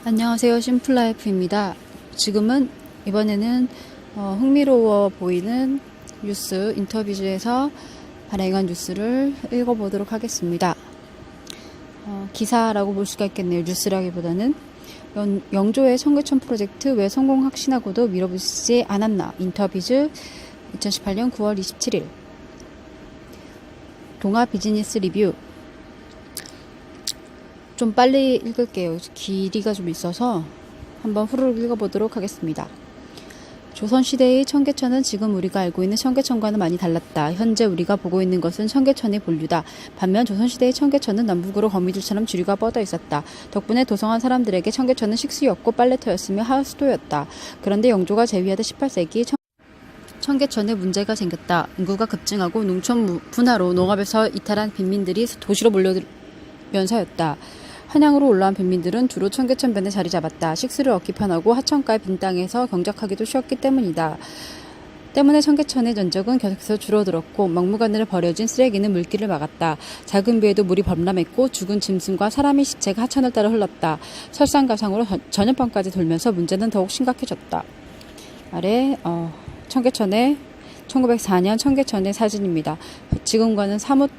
안녕하세요. 심플라이프입니다. 이번에는 흥미로워 보이는 뉴스 인터뷰즈에서 발행한 뉴스를 읽어보도록 하겠습니다. 기사라고 볼 수가 있겠네요. 뉴스라기보다는 영조의 청계천 프로젝트 왜 성공 확신하고도 밀어붙이지 않았나. 인터뷰즈 2018년 9월 27일 동아 비즈니스 리뷰. 좀 빨리 읽을게요. 길이가 좀 있어서 한번 후루룩 읽어보도록 하겠습니다. 조선시대의 청계천은 지금 우리가 알고 있는 청계천과는 많이 달랐다. 현재 우리가 보고 있는 것은 청계천의 본류다. 반면 조선시대의 청계천은 남북으로 거미줄처럼 주류가 뻗어 있었다. 덕분에 도성한 사람들에게 청계천은 식수였고 빨래터였으며 하수도였다. 그런데 영조가 재위하던 18세기 청계천에 문제가 생겼다. 인구가 급증하고 농촌 분화로 농업에서 이탈한 빈민들이 도시로 몰려들면서였다. 한양으로 올라온 빈민들은 주로 청계천변에 자리 잡았다. 식수를 얻기 편하고 하천가의 빈 땅에서 경작하기도 쉬웠기 때문에 청계천의 전적은 계속해서 줄어들었고 막무가내로 버려진 쓰레기는 물길을 막았다. 작은 비에도 물이 범람했고 죽은 짐승과 사람의 시체가 하천을 따라 흘렀다. 설상가상으로 전염병까지 돌면서 문제는 더욱 심각해졌다. 아래 청계천의 1904년 청계천의 사진입니다. 지금과는 사뭇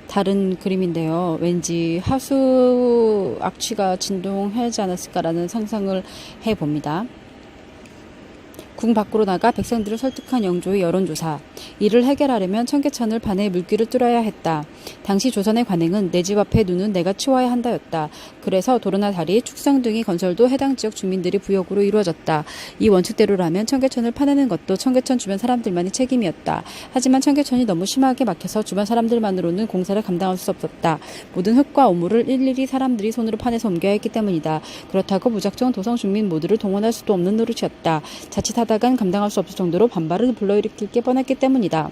다른 그림인데요. 왠지 하수 악취가 진동하지 않았을까라는 상상을 해봅니다. 궁 밖으로 나가 백성들을 설득한 영조의 여론조사. 이를 해결하려면 청계천을 반의 물길을 뚫어야 했다. 당시 조선의 관행은 내 집 앞에 눈은 내가 치워야 한다였다. 그래서 도로나 다리, 축성 등의 건설도 해당 지역 주민들이 부역으로 이루어졌다. 이 원칙대로라면 청계천을 파내는 것도 청계천 주변 사람들만이 책임이었다. 하지만 청계천이 너무 심하게 막혀서 주변 사람들만으로는 공사를 감당할 수 없었다. 모든 흙과 오물을 일일이 사람들이 손으로 파내서 옮겨야 했기 때문이다. 그렇다고 무작정 도성 주민 모두를 동원할 수도 없는 노릇이었다. 자칫하다간 감당할 수 없을 정도로 반발을 불러일으킬 게 뻔했기 때문이다.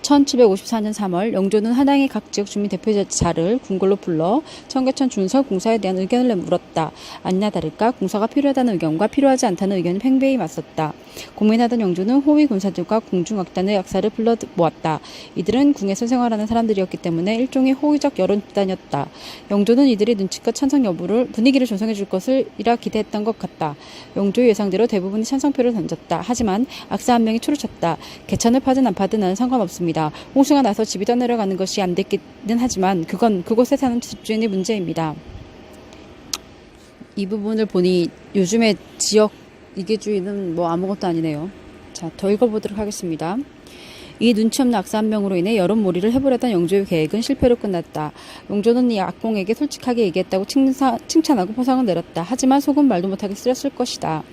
1754년 3월 영조는 한양의 각 지역 주민 대표자를 궁궐로 불러 청계천 준설 공사에 대한 의견을 물었다. 아니나 다를까 공사가 필요하다는 의견과 필요하지 않다는 의견이 팽배히 맞섰다. 고민하던 영조는 호위 군사들과 궁중악단의 역사를 불러 모았다. 이들은 궁에서 생활하는 사람들이었기 때문에 일종의 호위적 여론단이었다. 영조는 이들이 눈치껏 찬성 여부를 분위기를 조성해 줄 것이라 기대했던 것 같다. 영조의 예상대로 대부분이 찬성표를 던졌다. 하지만 악사 한 명이 초를 쳤다. 개천을 파든 안 파든 나는 상관없습니다. 홍수가 나서 집이 떠내려가는 것이 안 됐기는 하지만 그건 그곳에 사는 집주인의 문제입니다. 이 부분을 보니 요즘의 지역 이계주의는 아무것도 아니네요. 자, 더 읽어보도록 하겠습니다. 이 눈치 없는 악사 한 명으로 인해 여론몰이를 해보려던 영조의 계획은 실패로 끝났다. 영조는 이 악공에게 솔직하게 얘기했다고 칭찬하고 포상을 내렸다. 하지만 속은 말도 못하게 쓰렸을 것이다.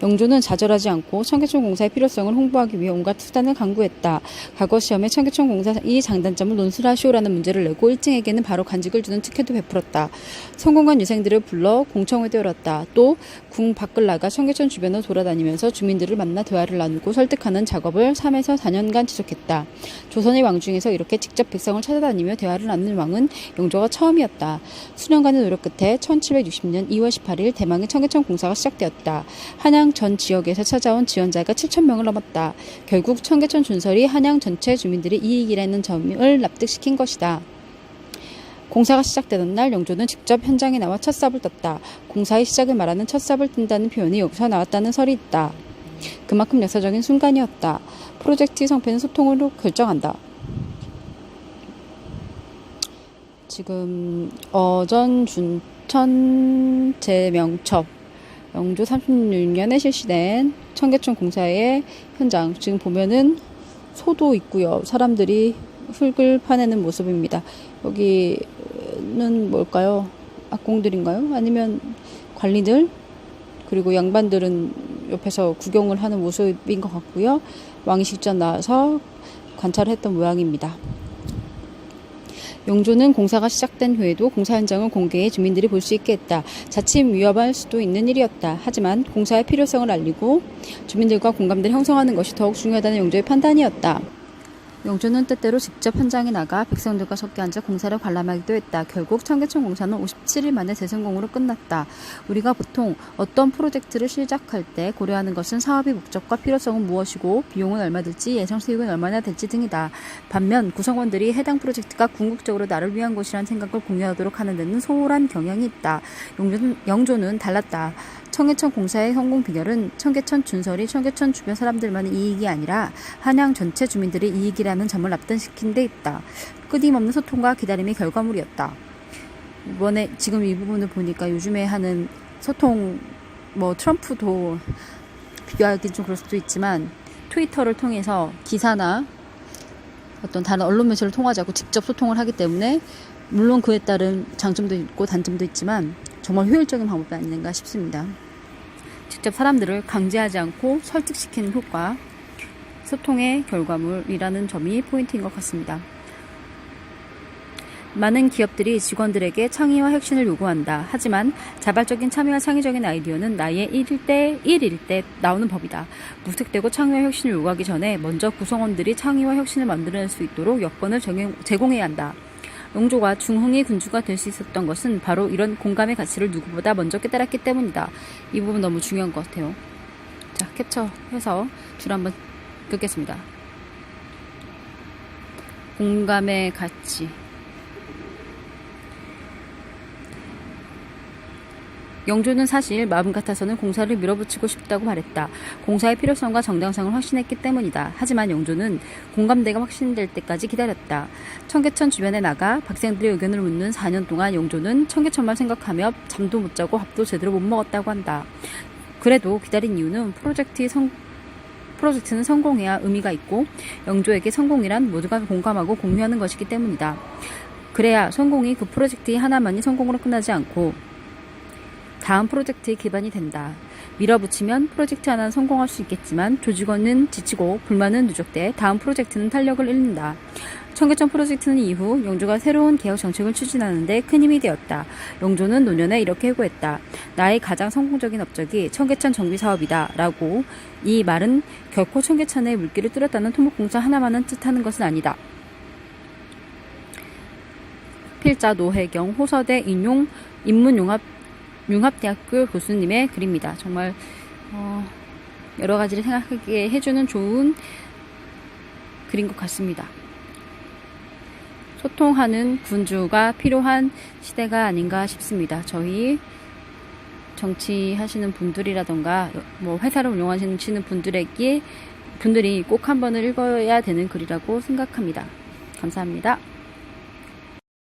영조는 좌절하지 않고 청계천 공사의 필요성을 홍보하기 위해 온갖 수단을 강구했다. 과거 시험에 청계천 공사의 장단점을 논술하시오라는 문제를 내고 1등에게는 바로 간직을 주는 특혜도 베풀었다. 성공한 유생들을 불러 공청회도 열었다. 또 궁 밖을 나가 청계천 주변을 돌아다니면서 주민들을 만나 대화를 나누고 설득하는 작업을 3에서 4년간 지속했다. 조선의 왕 중에서 이렇게 직접 백성을 찾아다니며 대화를 나누는 왕은 영조가 처음이었다. 수년간의 노력 끝에 1760년 2월 18일 대망의 청계천 공사가 시작되었다. 한양 전 지역에서 찾아온 지원자가 7,000명을 넘었다. 결국 청계천 준설이 한양 전체 주민들이 이익이라는 점을 납득시킨 것이다. 공사가 시작되던 날 영조는 직접 현장에 나와 첫 삽을 떴다. 공사의 시작을 말하는 첫 삽을 뜬다는 표현이 여기서 나왔다는 설이 있다. 그만큼 역사적인 순간이었다. 프로젝트의 성패는 소통으로 결정한다. 지금 어전준천 제명첩 영조 36년에 실시된 청계천 공사의 현장. 지금 보면은 소도 있고요. 사람들이 흙을 파내는 모습입니다. 여기는 뭘까요? 악공들인가요? 아니면 관리들? 그리고 양반들은 옆에서 구경을 하는 모습인 것 같고요. 왕이 직접 나와서 관찰했던 모양입니다. 영조는 공사가 시작된 후에도 공사 현장을 공개해 주민들이 볼 수 있게 했다. 자칫 위험할 수도 있는 일이었다. 하지만 공사의 필요성을 알리고 주민들과 공감대를 형성하는 것이 더욱 중요하다는 영조의 판단이었다. 영조는 때때로 직접 현장에 나가 백성들과 섞여 앉아 공사를 관람하기도 했다. 결국 청계천 공사는 57일 만에 대성공으로 끝났다. 우리가 보통 어떤 프로젝트를 시작할 때 고려하는 것은 사업의 목적과 필요성은 무엇이고 비용은 얼마 들지, 예정 수익은 얼마나 될지 등이다. 반면 구성원들이 해당 프로젝트가 궁극적으로 나를 위한 것이라는 생각을 공유하도록 하는 데는 소홀한 경향이 있다. 영조는 달랐다. 청계천 공사의 성공 비결은 청계천 준설이 청계천 주변 사람들만의 이익이 아니라 한양 전체 주민들의 이익이라는 점을 납득시킨 데 있다. 끊임없는 소통과 기다림의 결과물이었다. 이번에 지금 이 부분을 보니까 요즘에 하는 소통, 트럼프도 비교하기 좀 그럴 수도 있지만 트위터를 통해서 기사나 어떤 다른 언론 매체를 통하지 않고 직접 소통을 하기 때문에 물론 그에 따른 장점도 있고 단점도 있지만 정말 효율적인 방법이 아닌가 싶습니다. 직접 사람들을 강제하지 않고 설득시키는 효과, 소통의 결과물이라는 점이 포인트인 것 같습니다. 많은 기업들이 직원들에게 창의와 혁신을 요구한다. 하지만 자발적인 참여와 창의적인 아이디어는 나의 1일 때 나오는 법이다. 무색되고 창의와 혁신을 요구하기 전에 먼저 구성원들이 창의와 혁신을 만들어낼 수 있도록 여건을 제공해야 한다. 영조가 중흥의 군주가 될 수 있었던 것은 바로 이런 공감의 가치를 누구보다 먼저 깨달았기 때문이다. 이 부분 너무 중요한 것 같아요. 자, 캡처해서 줄 한번 긋겠습니다. 공감의 가치. 영조는 사실 마음 같아서는 공사를 밀어붙이고 싶다고 말했다. 공사의 필요성과 정당성을 확신했기 때문이다. 하지만 영조는 공감대가 확신될 때까지 기다렸다. 청계천 주변에 나가 박생들의 의견을 묻는 4년 동안 영조는 청계천만 생각하며 잠도 못 자고 밥도 제대로 못 먹었다고 한다. 그래도 기다린 이유는 프로젝트는 성공해야 의미가 있고 영조에게 성공이란 모두가 공감하고 공유하는 것이기 때문이다. 그래야 성공이 그 프로젝트 하나만이 성공으로 끝나지 않고 다음 프로젝트의 기반이 된다. 밀어붙이면 프로젝트 하나는 성공할 수 있겠지만 조직원은 지치고 불만은 누적돼 다음 프로젝트는 탄력을 잃는다. 청계천 프로젝트는 이후 영조가 새로운 개혁 정책을 추진하는데 큰 힘이 되었다. 영조는 노년에 이렇게 회고했다. 나의 가장 성공적인 업적이 청계천 정비 사업이다. 라고. 이 말은 결코 청계천의 물길을 뚫었다는 토목공사 하나만은 뜻하는 것은 아니다. 필자 노혜경 호서대 인용 융합대학교 교수님의 글입니다. 정말 여러 가지를 생각하게 해주는 좋은 글인 것 같습니다. 소통하는 군주가 필요한 시대가 아닌가 싶습니다. 저희 정치하시는 분들이라던가 회사를 운영하시는 분들이 꼭 한 번은 읽어야 되는 글이라고 생각합니다. 감사합니다.